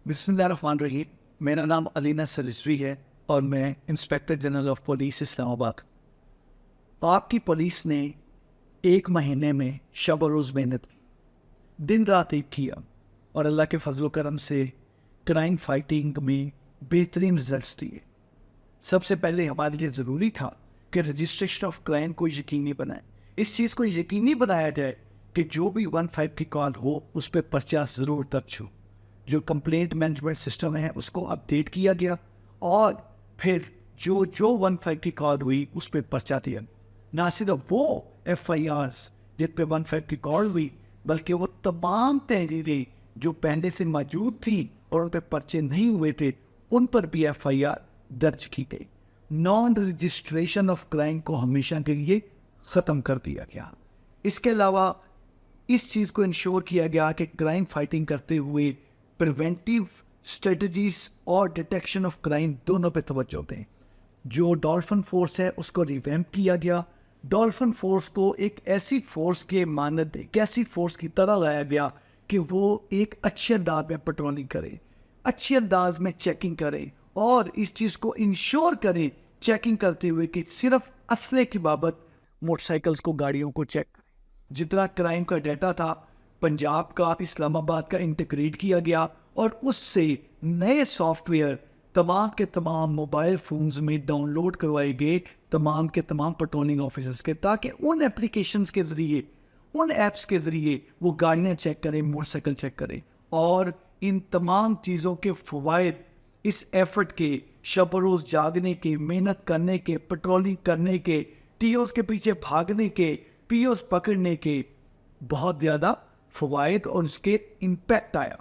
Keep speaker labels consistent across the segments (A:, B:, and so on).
A: بسم اللہ الرحمن الرحیم. میرا نام علی نصر رضوی ہے اور میں انسپیکٹر جنرل آف پولیس اسلام آباد. آپ کی پولیس نے 1 مہینے میں شب و روز محنت کی, دن رات ایک کیا, اور اللہ کے فضل و کرم سے کرائم فائٹنگ میں بہترین رزلٹس دیے. سب سے پہلے ہمارے لیے ضروری تھا کہ رجسٹریشن آف کرائم کو یقینی بنائیں. اس چیز کو یقینی بنایا جائے کہ جو بھی 15 کی کال ہو اس پہ پرچہ ضرور درج ہو. جو کمپلینٹ مینجمنٹ سسٹم ہے اس کو اپڈیٹ کیا گیا, اور پھر جو 15 کی کال ہوئی اس پہ پرچہ دیا. نہ صرف وہ FIRs جن پہ 15 کی کال ہوئی, بلکہ وہ تمام تحریریں جو پہلے سے موجود تھیں اور ان پہ پرچے نہیں ہوئے تھے ان پر بھی FIR درج کی گئی. نان رجسٹریشن آف کرائم کو ہمیشہ کے لیے ختم کر دیا گیا. اس کے علاوہ اس چیز کو انشور کیا گیا کہ کرائم فائٹنگ کرتے ہوئے پریونٹیو اسٹریٹجیز اور ڈیٹیکشن آف کرائم دونوں پہ توجہ دیں. جو ڈولفن فورس ہے اس کو ریویمپ کیا گیا. ڈولفن فورس کو ایک ایسی فورس کے مانند, ایک ایسی فورس کی طرح لایا گیا کہ وہ ایک اچھے انداز میں پیٹرولنگ کرے, اچھے انداز میں چیکنگ کرے, اور اس چیز کو انشور کرے چیکنگ کرتے ہوئے کہ صرف اسلحے کی بابت موٹر سائیکلز کو, گاڑیوں کو چیک کرے. جتنا کرائم کا ڈیٹا تھا پنجاب کا, اسلام آباد کا انٹیگریٹ کیا گیا, اور اس سے نئے سافٹ ویئر تمام کے تمام موبائل فونز میں ڈاؤن لوڈ کروائے گئے تمام کے تمام پیٹرولنگ آفیسرز کے, تاکہ ان اپلیکیشنز کے ذریعے, ان ایپس کے ذریعے وہ گاڑیاں چیک کریں, موٹر سائیکل چیک کریں. اور ان تمام چیزوں کے فوائد اس ایفرٹ کے, شب و روز جاگنے کے, محنت کرنے کے, پیٹرولنگ کرنے کے, TOs کے پیچھے بھاگنے کے, POs پکڑنے کے بہت زیادہ فوائد اور اس کے امپیکٹ آیا.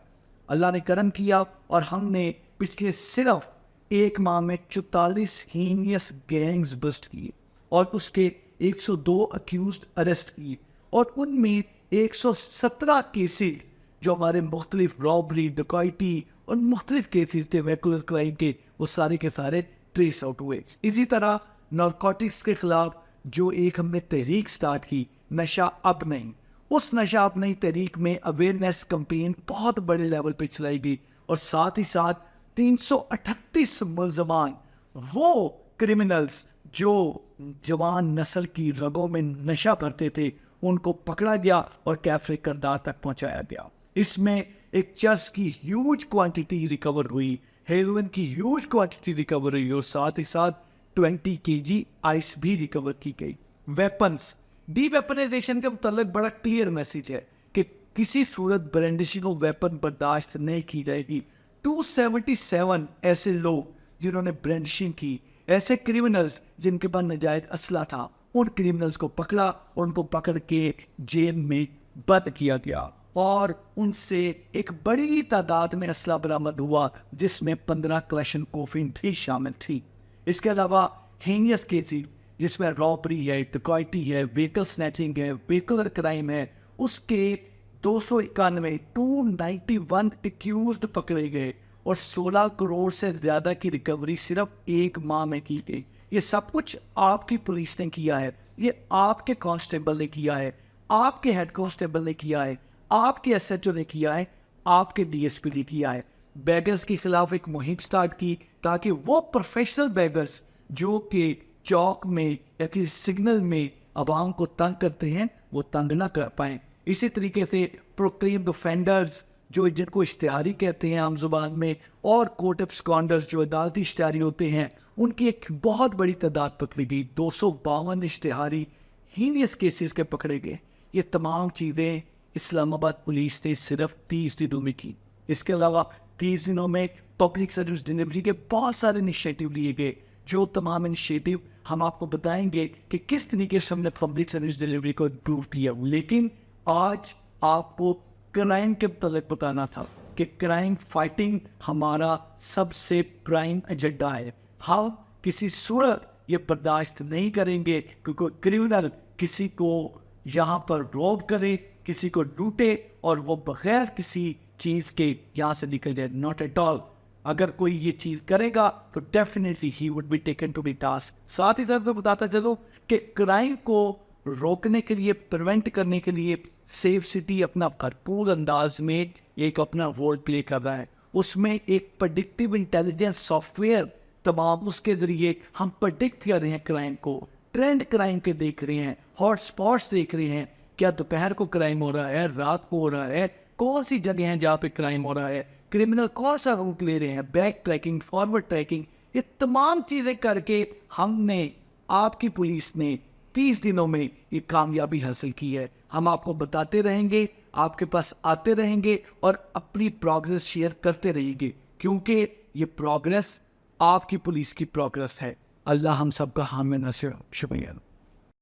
A: اللہ نے کرم کیا اور ہم نے پچھلے صرف 1 ماہ میں 44 ہینیس گینگز بسٹ کیے, اور اس کے 102 اکیوزڈ ارسٹ کیے, اور ان میں 117 کیسز جو ہمارے مختلف رابری, ڈکیتی اور مختلف کیسز تھے ویکولر کرائم کے, وہ سارے کے سارے ٹریس آؤٹ ہوئے. اسی طرح نارکوٹکس کے خلاف جو ایک ہم نے تحریک سٹارٹ کی, نشہ اب نہیں, اس نشہ اب نہیں تحریک میں اویئرنیس کمپین بہت بڑے لیول پہ چلائی گئی, اور ساتھ ہی ساتھ 338 ملزمان, وہ کرمنلز جو جوان نسل کی رگوں میں نشہ بھرتے تھے, ان کو پکڑا گیا اور کیفے کردار تک پہنچایا گیا. اس میں ایک چرس کی ہیوج کوانٹٹی ریکور ہوئی, ہیروئن کی ہیوج کوانٹٹی ریکور ہوئی, اور ساتھ ہی ساتھ 20 kg آئس بھی ریکور کی گئی. ویپنز, ڈی ویپنائزیشن کے متعلق بڑا کلیئر میسیج ہے کہ کسی صورت برینڈشنگ آف ویپن برداشت نہیں کی جائے گی. 277 ایسے لوگ جنہوں نے برینڈشنگ کی, ایسے کرمنلز جن کے پاس ناجائز اسلحہ تھا, ان کرمنلز کو پکڑا اور ان کو پکڑ کے جیل میں بند کیا گیا, اور ان سے ایک بڑی تعداد میں اسلحہ برآمد ہوا جس میں 15 کلیشن کوفین بھی شامل تھی. اس کے علاوہ ہینیس کیسز جس میں رابری ہے, ڈکیتی ہے, ویکل سنیچنگ ہے, ویکولر کرائم ہے, اس کے 291 ایکیوزڈ پکڑے گئے, اور 16 کروڑ سے زیادہ کی ریکوری صرف 1 ماہ میں کی گئی. یہ سب کچھ آپ کی پولیس نے کیا ہے, یہ آپ کے کانسٹیبل نے کیا ہے, آپ کے ہیڈ کانسٹیبل نے کیا ہے, آپ کے SHO نے کیا ہے, آپ کے DSP نے کیا ہے. بیگرز کے خلاف ایک مہم سٹارٹ کی تاکہ وہ پروفیشنل بیگرز جو کہ چوک میں یا کسی سگنل میں عوام کو تنگ کرتے ہیں وہ تنگ نہ کر پائیں. اسی طریقے سے پروکلیمڈ offenders جو جن کو اشتہاری کہتے ہیں عام زبان میں, اور کورٹ absconders جو عدالتی اشتہاری ہوتے ہیں, ان کی ایک بہت بڑی تعداد پکڑی گئی. 252 اشتہاری ہینیس کیسز کے پکڑے گئے. یہ تمام چیزیں اسلام آباد پولیس نے صرف 30 دنوں میں کی. اس کے علاوہ 30 دنوں میں پبلک سروس ڈلیوری کے بہت سارے انیشیٹو لیے گئے, جو تمام انیشیٹو ہم آپ کو بتائیں گے کہ کس طریقے سے ہم نے پبلک سروس ڈلیوری کو امپروو کیا. لیکن آج آپ کو کرائم کے متعلق بتانا تھا کہ کرائم فائٹنگ ہمارا سب سے پرائم ایجنڈا ہے. ہم کسی صورت یہ برداشت نہیں کریں گے کہ کوئی کرمنل کسی کو یہاں پر روب کرے, کسی کو لوٹے, اور وہ بغیر کسی چیز کے یہاں سے نکل جائے. Not at all. اگر کوئی یہ چیز کرے گا تو ڈیفینیٹلی ہی would be taken to be task. ساتھ ہی ساتھ میں بتاتا چلوں کہ کرائم کو روکنے کے لیے, پریونٹ کرنے کے لیے سیف سٹی اپنا بھرپور انداز میں ایک اپنا رول پلے کر رہا ہے. اس میں ایک پریڈکٹیو انٹیلیجنس سافٹ ویئر تمام اس کے ذریعے ہم پریڈکٹ کر رہے ہیں کرائم کو، ٹرینڈ کرائم کے دیکھ رہے ہیں، ہاٹ سپاٹس دیکھ رہے ہیں، کیا دوپہر کو کرائم ہو رہا ہے، رات کو ہو رہا ہے، کون سی جگہ ہیں جہاں پہ کرائم ہو رہا ہے، کرمنل کون سا روٹ لے رہے ہیں، بیک ٹریکنگ، فارورڈ ٹریکنگ، یہ تمام چیزیں کر کے ہم نے، آپ کی پولیس نے 30 دنوں میں یہ کامیابی حاصل کی ہے. ہم آپ کو بتاتے رہیں گے، آپ کے پاس آتے رہیں گے اور اپنی پروگریس شیئر کرتے رہیں گے، کیونکہ یہ پروگریس آپ کی پولیس کی پروگریس ہے. اللہ ہم سب کا حامی ناصر. شکریہ.